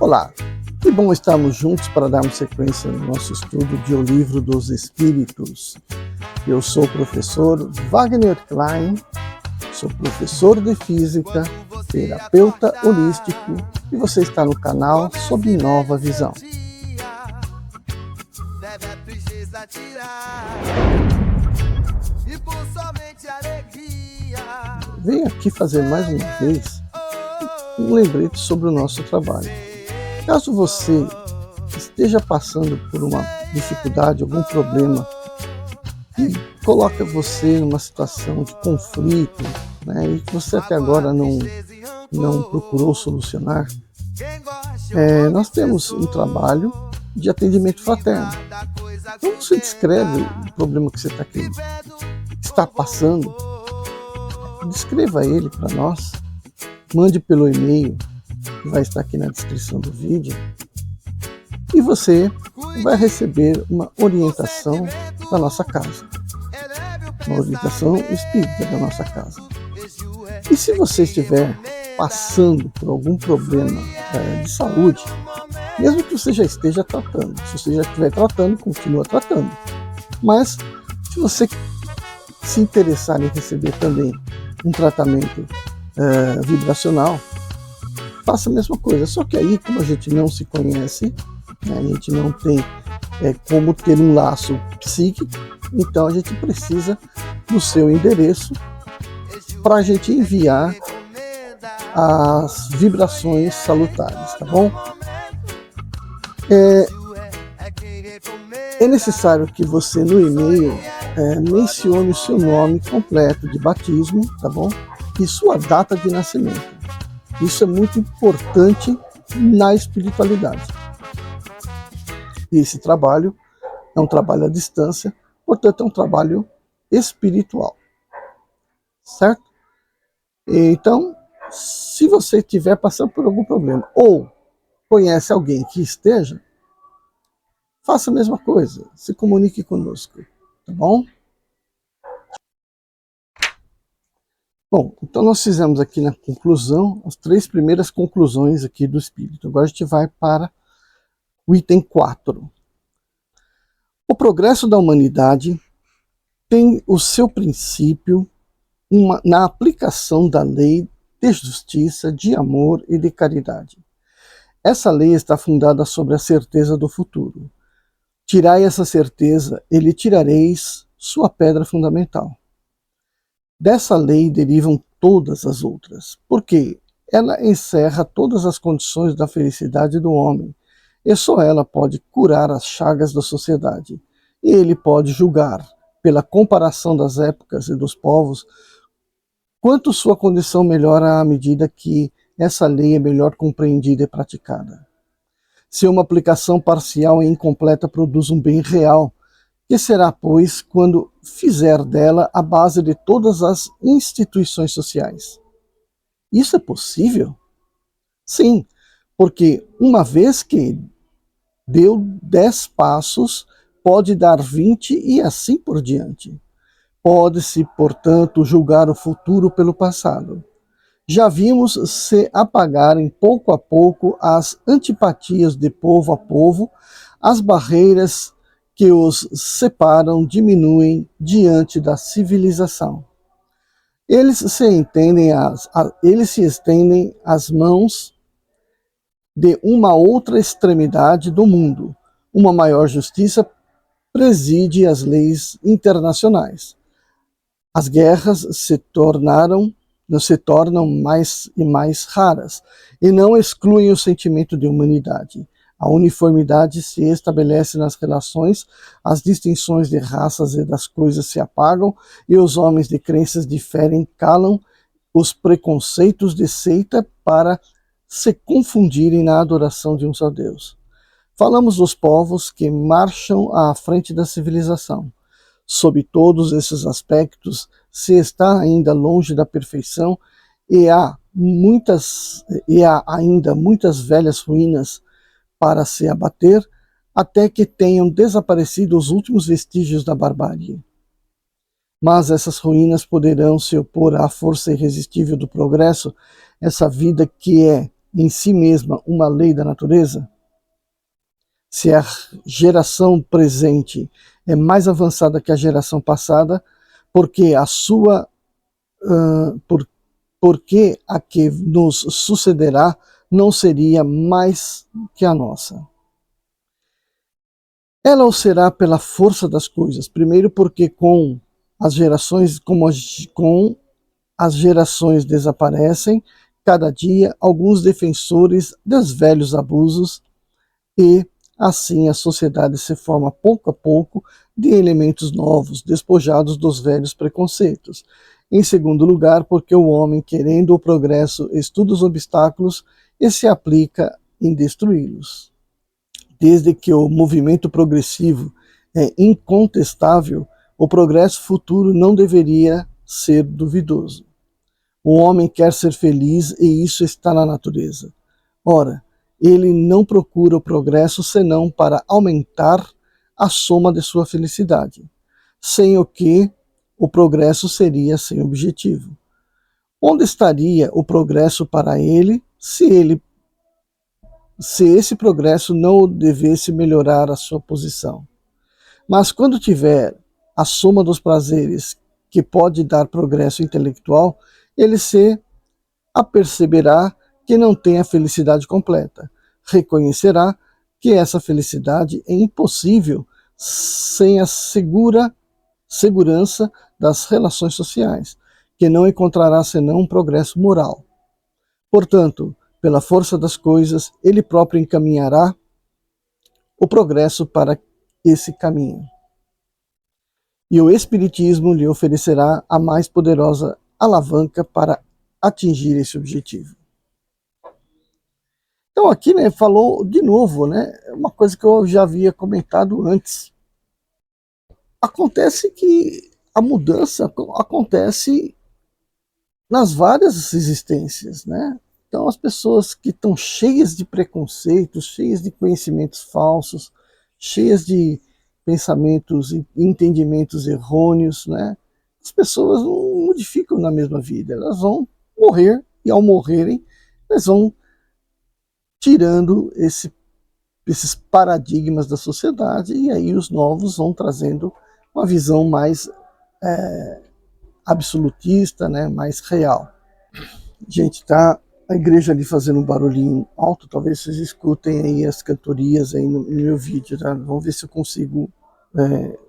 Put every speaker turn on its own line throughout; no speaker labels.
Olá, que bom estarmos juntos para darmos sequência no nosso estudo de O Livro dos Espíritos. Eu sou o professor Wagner Klein, sou professor de Física, terapeuta holístico e você está no canal Sob Nova Visão. Venho aqui fazer mais uma vez um lembrete sobre o nosso trabalho. Caso você esteja passando por uma dificuldade, algum problema que coloca você numa situação de conflito, né, e que você até agora não procurou solucionar, nós temos um trabalho de atendimento fraterno. Então você descreve o problema que você está passando, descreva ele para nós, mande pelo e-mail, que vai estar aqui na descrição do vídeo, e você vai receber uma orientação da nossa casa, uma orientação espírita da nossa casa. E se você estiver passando por algum problema de saúde, mesmo que você já esteja tratando, se você já estiver tratando, continua tratando, mas se você se interessar em receber também um tratamento vibracional, faça a mesma coisa, só que aí, como a gente não se conhece, né, a gente não tem como ter um laço psíquico, então a gente precisa do seu endereço para a gente enviar as vibrações salutares, tá bom? É necessário que você no e-mail mencione o seu nome completo de batismo, tá bom? E sua data de nascimento. Isso é muito importante na espiritualidade. E esse trabalho é um trabalho à distância, portanto é um trabalho espiritual. Certo? Então, se você estiver passando por algum problema ou conhece alguém que esteja, faça a mesma coisa, se comunique conosco, tá bom? Bom, então nós fizemos aqui na conclusão as 3 primeiras conclusões aqui do Espírito. Agora a gente vai para o item 4. O progresso da humanidade tem o seu princípio na aplicação da lei de justiça, de amor e de caridade. Essa lei está fundada sobre a certeza do futuro. Tirai essa certeza e lhe tirareis sua pedra fundamental. Dessa lei derivam todas as outras, porque ela encerra todas as condições da felicidade do homem, e só ela pode curar as chagas da sociedade, e ele pode julgar, pela comparação das épocas e dos povos, quanto sua condição melhora à medida que essa lei é melhor compreendida e praticada. Se uma aplicação parcial e incompleta produz um bem real, que será, pois, quando fizer dela a base de todas as instituições sociais? Isso é possível? Sim, porque uma vez que deu 10 passos, pode dar 20 e assim por diante. Pode-se, portanto, julgar o futuro pelo passado. Já vimos se apagarem pouco a pouco as antipatias de povo a povo, as barreiras que os separam diminuem diante da civilização. Eles se estendem as mãos de uma outra extremidade do mundo. Uma maior justiça preside as leis internacionais. As guerras se tornam mais e mais raras e não excluem o sentimento de humanidade. A uniformidade se estabelece nas relações, as distinções de raças e das coisas se apagam, e os homens de crenças diferentes calam os preconceitos de seita para se confundirem na adoração de um só Deus. Falamos dos povos que marcham à frente da civilização. Sob todos esses aspectos, se está ainda longe da perfeição e há ainda muitas velhas ruínas para se abater, até que tenham desaparecido os últimos vestígios da barbárie. Mas essas ruínas poderão se opor à força irresistível do progresso, essa vida que é em si mesma uma lei da natureza? Se a geração presente é mais avançada que a geração passada, porque a sua porque a que nos sucederá não seria mais que a nossa. Ela o será pela força das coisas. Primeiro, porque com as gerações desaparecem cada dia alguns defensores dos velhos abusos e assim a sociedade se forma pouco a pouco de elementos novos, despojados dos velhos preconceitos. Em segundo lugar, porque o homem, querendo o progresso, estuda os obstáculos e se aplica em destruí-los. Desde que o movimento progressivo é incontestável, o progresso futuro não deveria ser duvidoso. O homem quer ser feliz e isso está na natureza. Ora, ele não procura o progresso senão para aumentar a soma de sua felicidade, sem o que o progresso seria sem objetivo. Onde estaria o progresso para ele se esse progresso não devesse melhorar a sua posição? Mas quando tiver a soma dos prazeres que pode dar progresso intelectual, ele se aperceberá que não tem a felicidade completa. Reconhecerá que essa felicidade é impossível sem a segurança das relações sociais, que não encontrará senão um progresso moral. Portanto, pela força das coisas, ele próprio encaminhará o progresso para esse caminho. E o Espiritismo lhe oferecerá a mais poderosa alavanca para atingir esse objetivo. Então aqui, né, falou de novo, né, uma coisa que eu já havia comentado antes. Acontece que a mudança acontece nas várias existências, né? Então as pessoas que estão cheias de preconceitos, cheias de conhecimentos falsos, cheias de pensamentos e entendimentos errôneos, né? As pessoas não modificam na mesma vida, elas vão morrer e ao morrerem, elas vão tirando esses paradigmas da sociedade e aí os novos vão trazendo uma visão mais absolutista, né, mais real. Gente, tá a igreja ali fazendo um barulhinho alto, talvez vocês escutem aí as cantorias aí no meu vídeo, tá? Vamos ver se eu consigo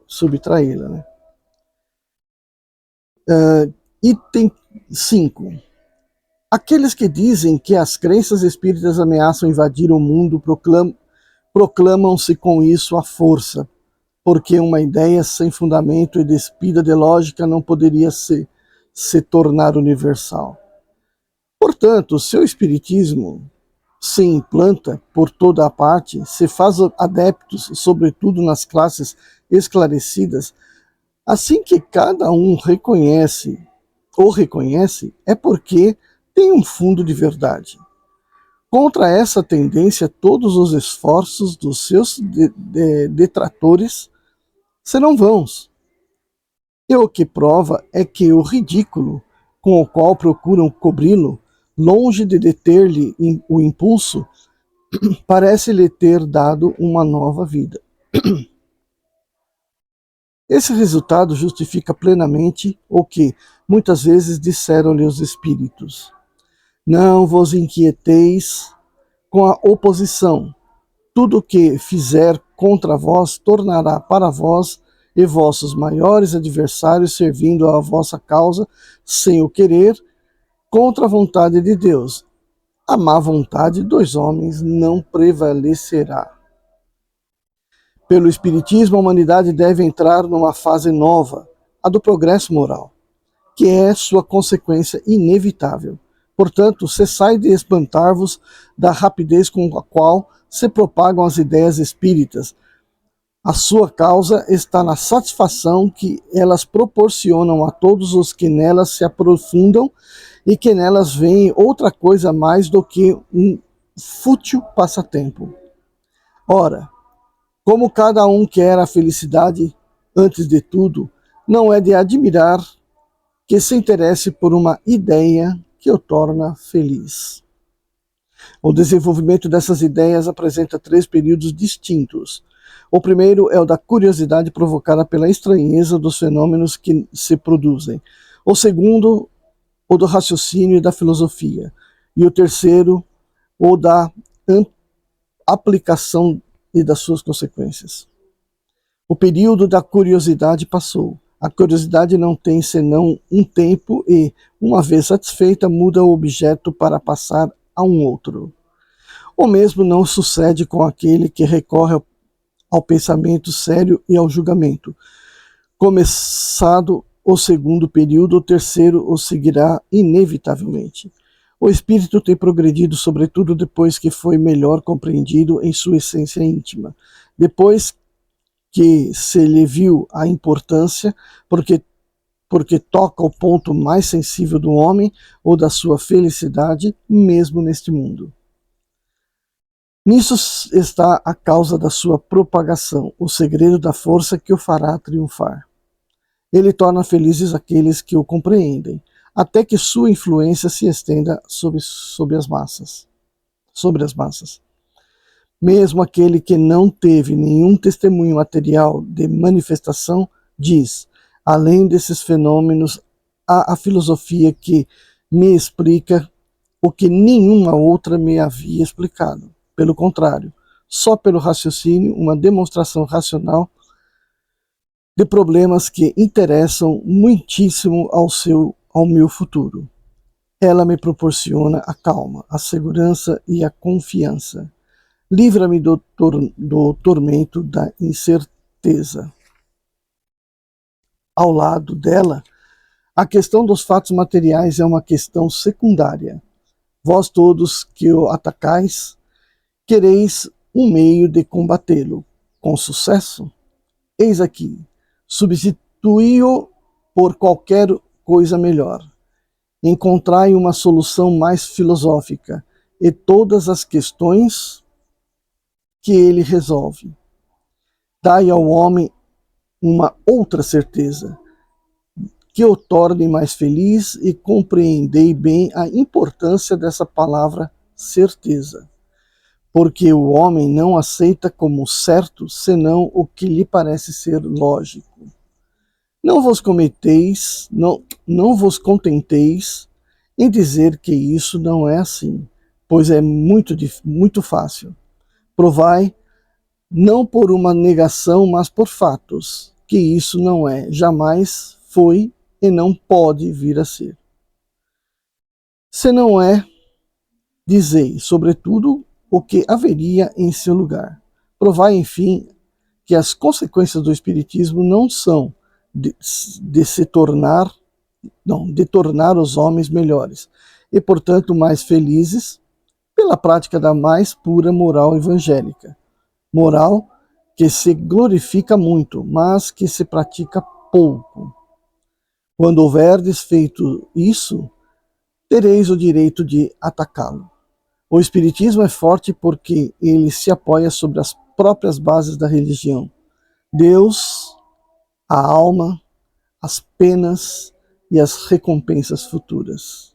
subtraí-la, né? Item 5. Aqueles que dizem que as crenças espíritas ameaçam invadir o mundo proclamam-se com isso à força, porque uma ideia sem fundamento e despida de lógica não poderia se tornar universal. Portanto, o seu espiritismo se implanta por toda a parte, se faz adeptos, sobretudo nas classes esclarecidas, assim que cada um reconhece, é porque tem um fundo de verdade. Contra essa tendência, todos os esforços dos seus detratores serão vãos. E o que prova é que o ridículo com o qual procuram cobri-lo, longe de deter-lhe o impulso, parece-lhe ter dado uma nova vida. Esse resultado justifica plenamente o que muitas vezes disseram-lhe os espíritos. Não vos inquieteis com a oposição. Tudo o que fizer contra vós tornará para vós e vossos maiores adversários servindo à vossa causa, sem o querer, contra a vontade de Deus. A má vontade dos homens não prevalecerá. Pelo Espiritismo, a humanidade deve entrar numa fase nova, a do progresso moral, que é sua consequência inevitável. Portanto, cessai de espantar-vos da rapidez com a qual se propagam as ideias espíritas. A sua causa está na satisfação que elas proporcionam a todos os que nelas se aprofundam e que nelas veem outra coisa mais do que um fútil passatempo. Ora, como cada um quer a felicidade, antes de tudo, não é de admirar que se interesse por uma ideia que o torna feliz. O desenvolvimento dessas ideias apresenta 3 períodos distintos. O primeiro é o da curiosidade provocada pela estranheza dos fenômenos que se produzem. O segundo, o do raciocínio e da filosofia. E o terceiro, o da aplicação e das suas consequências. O período da curiosidade passou. A curiosidade não tem senão um tempo e, uma vez satisfeita, muda o objeto para passar a um outro. O mesmo não sucede com aquele que recorre ao pensamento sério e ao julgamento. Começado o segundo período, o terceiro o seguirá inevitavelmente. O espírito tem progredido, sobretudo depois que foi melhor compreendido em sua essência íntima. Depois que se lhe viu a importância, porque toca o ponto mais sensível do homem ou da sua felicidade, mesmo neste mundo. Nisso está a causa da sua propagação, o segredo da força que o fará triunfar. Ele torna felizes aqueles que o compreendem, até que sua influência se estenda sobre as massas. Mesmo aquele que não teve nenhum testemunho material de manifestação diz: além desses fenômenos, há a filosofia que me explica o que nenhuma outra me havia explicado. Pelo contrário, só pelo raciocínio, uma demonstração racional de problemas que interessam muitíssimo ao meu futuro. Ela me proporciona a calma, a segurança e a confiança. Livra-me do tormento da incerteza. Ao lado dela, a questão dos fatos materiais é uma questão secundária. Vós todos que o atacais, quereis um meio de combatê-lo. Com sucesso? Eis aqui. Substituí-o por qualquer coisa melhor. Encontrai uma solução mais filosófica e todas as questões que ele resolve. Dai ao homem uma outra certeza, que o torne mais feliz, e compreendei bem a importância dessa palavra certeza, porque o homem não aceita como certo senão o que lhe parece ser lógico. Não vos contenteis em dizer que isso não é assim, pois é muito fácil. Provai, não por uma negação, mas por fatos, que isso não é, jamais foi e não pode vir a ser. Se não é, dizei, sobretudo, o que haveria em seu lugar. Provai, enfim, que as consequências do espiritismo não são de tornar os homens melhores e, portanto, mais felizes pela prática da mais pura moral evangélica. Moral que se glorifica muito, mas que se pratica pouco. Quando houverdes feito isso, tereis o direito de atacá-lo. O espiritismo é forte porque ele se apoia sobre as próprias bases da religião. Deus, a alma, as penas e as recompensas futuras.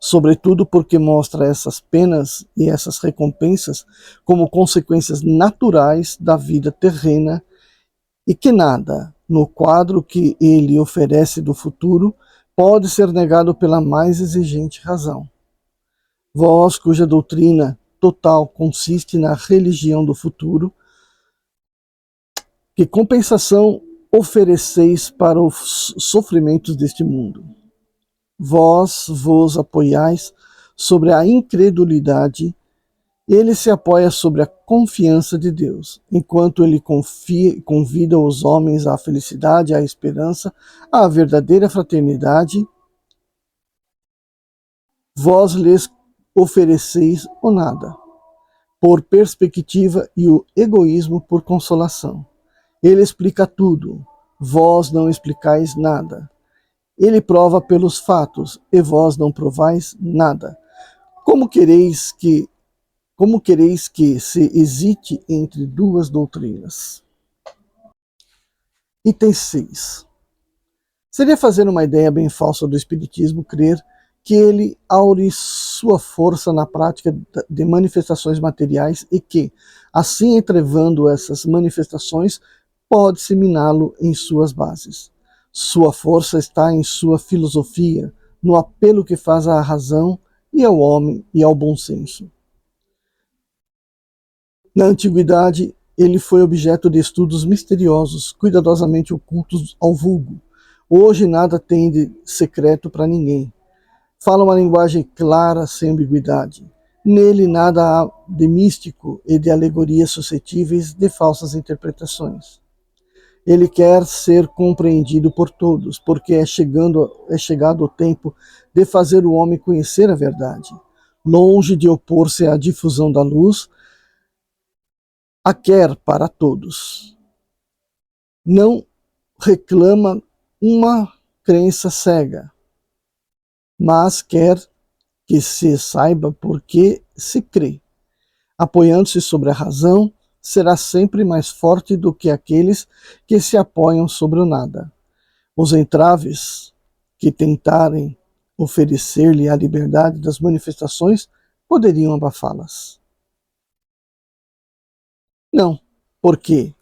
Sobretudo porque mostra essas penas e essas recompensas como consequências naturais da vida terrena e que nada, no quadro que ele oferece do futuro, pode ser negado pela mais exigente razão. Vós, cuja doutrina total consiste na religião do futuro, que compensação ofereceis para os sofrimentos deste mundo? Vós vos apoiais sobre a incredulidade, ele se apoia sobre a confiança de Deus, enquanto ele convida os homens à felicidade, à esperança, à verdadeira fraternidade. Vós lhes ofereceis o nada, por perspectiva, e o egoísmo por consolação. Ele explica tudo, vós não explicais nada. Ele prova pelos fatos, e vós não provais nada. Como quereis que se hesite entre duas doutrinas? Item 6. Seria fazer uma ideia bem falsa do espiritismo crer que ele aure sua força na prática de manifestações materiais e que, assim entrevando essas manifestações, pode-se miná-lo em suas bases. Sua força está em sua filosofia, no apelo que faz à razão e ao homem e ao bom senso. Na antiguidade, ele foi objeto de estudos misteriosos, cuidadosamente ocultos ao vulgo. Hoje nada tem de secreto para ninguém. Fala uma linguagem clara, sem ambiguidade. Nele nada há de místico e de alegorias suscetíveis de falsas interpretações. Ele quer ser compreendido por todos, porque é chegado o tempo de fazer o homem conhecer a verdade. Longe de opor-se à difusão da luz, a quer para todos. Não reclama uma crença cega, mas quer que se saiba por que se crê. Apoiando-se sobre a razão, será sempre mais forte do que aqueles que se apoiam sobre o nada. Os entraves que tentarem oferecer-lhe a liberdade das manifestações poderiam abafá-las. Não, porque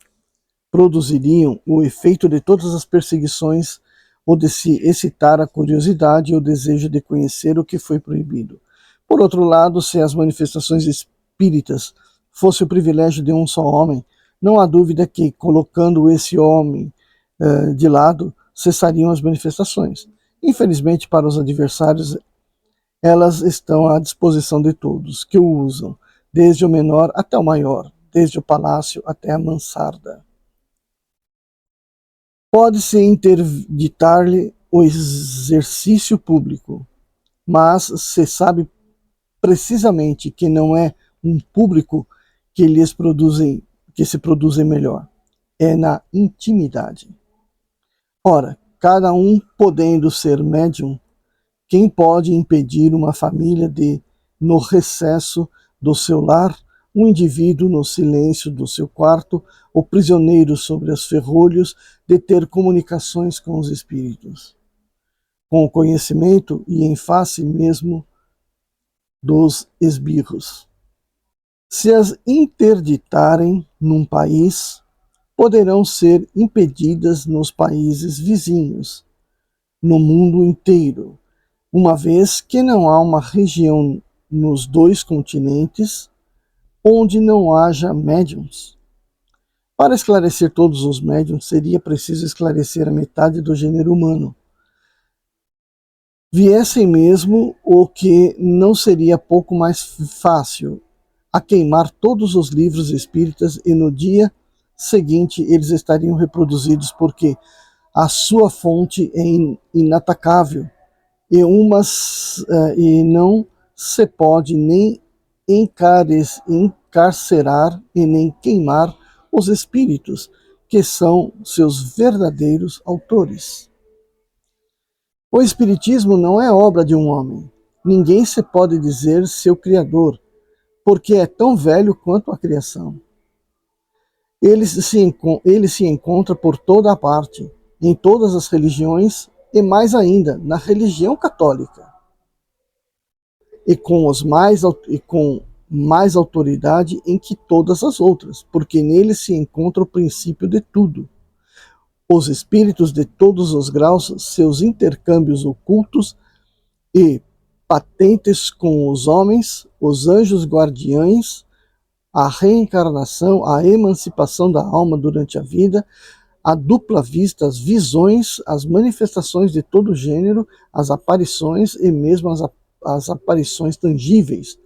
produziriam o efeito de todas as perseguições ou de se excitar a curiosidade e o desejo de conhecer o que foi proibido. Por outro lado, se as manifestações espíritas fosse o privilégio de um só homem, não há dúvida que, colocando esse homem de lado, cessariam as manifestações. Infelizmente, para os adversários, elas estão à disposição de todos, que o usam, desde o menor até o maior, desde o palácio até a mansarda. Pode-se interditar-lhe o exercício público, mas se sabe precisamente que não é um público que se produzem melhor, é na intimidade. Ora, cada um podendo ser médium, quem pode impedir uma família de, no recesso do seu lar, um indivíduo no silêncio do seu quarto, ou prisioneiro sobre os ferrolhos, de ter comunicações com os espíritos? Com o conhecimento e em face mesmo dos esbirros. Se as interditarem num país, poderão ser impedidas nos países vizinhos, no mundo inteiro, uma vez que não há uma região nos dois continentes onde não haja médiuns. Para esclarecer todos os médiuns, seria preciso esclarecer a metade do gênero humano. Viessem mesmo o que não seria pouco mais fácil, a queimar todos os livros espíritas, e no dia seguinte eles estariam reproduzidos, porque a sua fonte é inatacável e não se pode nem encarcerar e nem queimar os espíritos, que são seus verdadeiros autores. O espiritismo não é obra de um homem. Ninguém se pode dizer seu criador, porque é tão velho quanto a criação. Ele se encontra por toda a parte, em todas as religiões e mais ainda na religião católica. E com mais autoridade em que todas as outras, porque nele se encontra o princípio de tudo. Os espíritos de todos os graus, seus intercâmbios ocultos e patentes com os homens, os anjos guardiães, a reencarnação, a emancipação da alma durante a vida, a dupla vista, as visões, as manifestações de todo gênero, as aparições e mesmo as aparições tangíveis.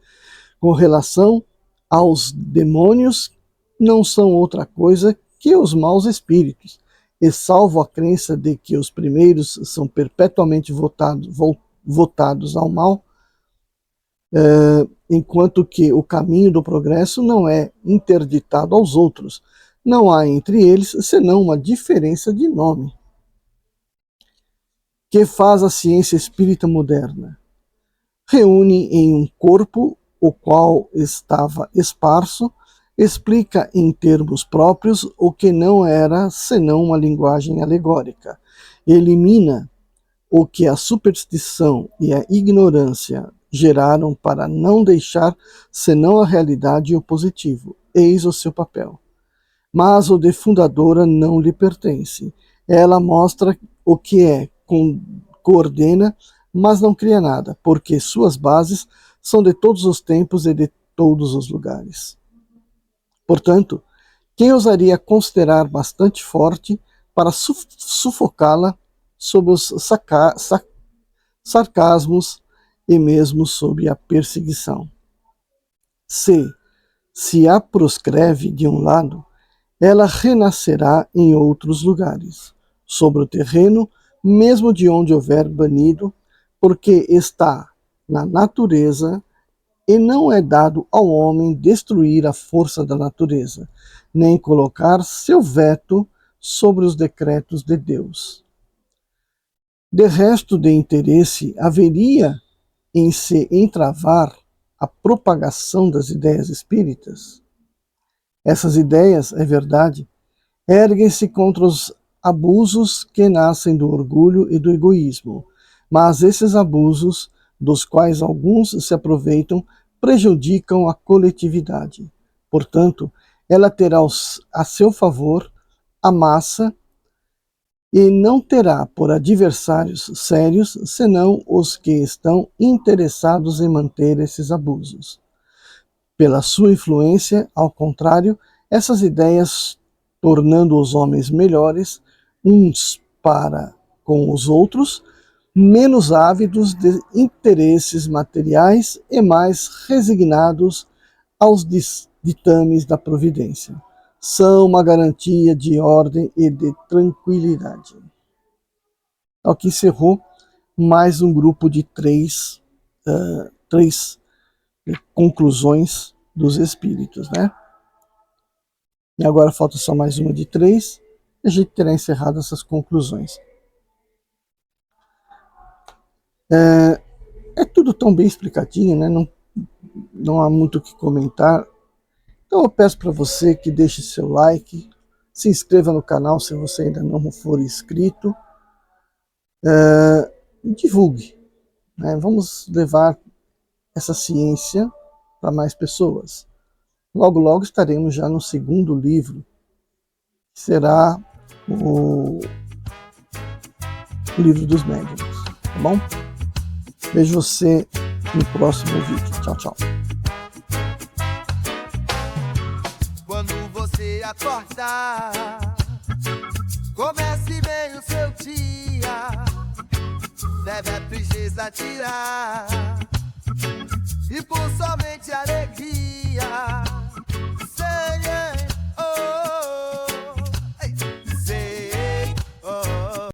Com relação aos demônios, não são outra coisa que os maus espíritos, e salvo a crença de que os primeiros são perpetuamente votados ao mal, enquanto que o caminho do progresso não é interditado aos outros. Não há entre eles senão uma diferença de nome. Que faz a ciência espírita moderna? Reúne em um corpo o qual estava esparso, explica em termos próprios o que não era senão uma linguagem alegórica, elimina o que a superstição e a ignorância geraram para não deixar senão a realidade e o positivo. Eis o seu papel. Mas o de fundadora não lhe pertence. Ela mostra o que é, coordena, mas não cria nada, porque suas bases são de todos os tempos e de todos os lugares. Portanto, quem ousaria considerar bastante forte para sufocá-la sob os sarcasmos e mesmo sob a perseguição? Se a proscreve de um lado, ela renascerá em outros lugares, sobre o terreno, mesmo de onde houver banido, porque está na natureza e não é dado ao homem destruir a força da natureza, nem colocar seu veto sobre os decretos de Deus. De resto de interesse haveria em se entravar a propagação das ideias espíritas? Essas ideias, é verdade, erguem-se contra os abusos que nascem do orgulho e do egoísmo, mas esses abusos, dos quais alguns se aproveitam, prejudicam a coletividade. Portanto, ela terá a seu favor a massa e não terá por adversários sérios senão os que estão interessados em manter esses abusos. Pela sua influência, ao contrário, essas ideias, tornando os homens melhores uns para com os outros, menos ávidos de interesses materiais e mais resignados aos ditames da providência, são uma garantia de ordem e de tranquilidade. Aqui encerrou mais um grupo de três conclusões dos espíritos, né? E agora falta só mais uma de 3, e a gente terá encerrado essas conclusões. É tudo tão bem explicadinho, né? Não há muito o que comentar. Então eu peço para você que deixe seu like, se inscreva no canal se você ainda não for inscrito, divulgue, né? Vamos levar essa ciência para mais pessoas. Logo, logo estaremos já no segundo livro, que será o Livro dos Médiuns, tá bom? Vejo você no próximo vídeo. Tchau, tchau.
Quando você acordar, comece bem o seu dia, deve a tristeza tirar, e por somente alegria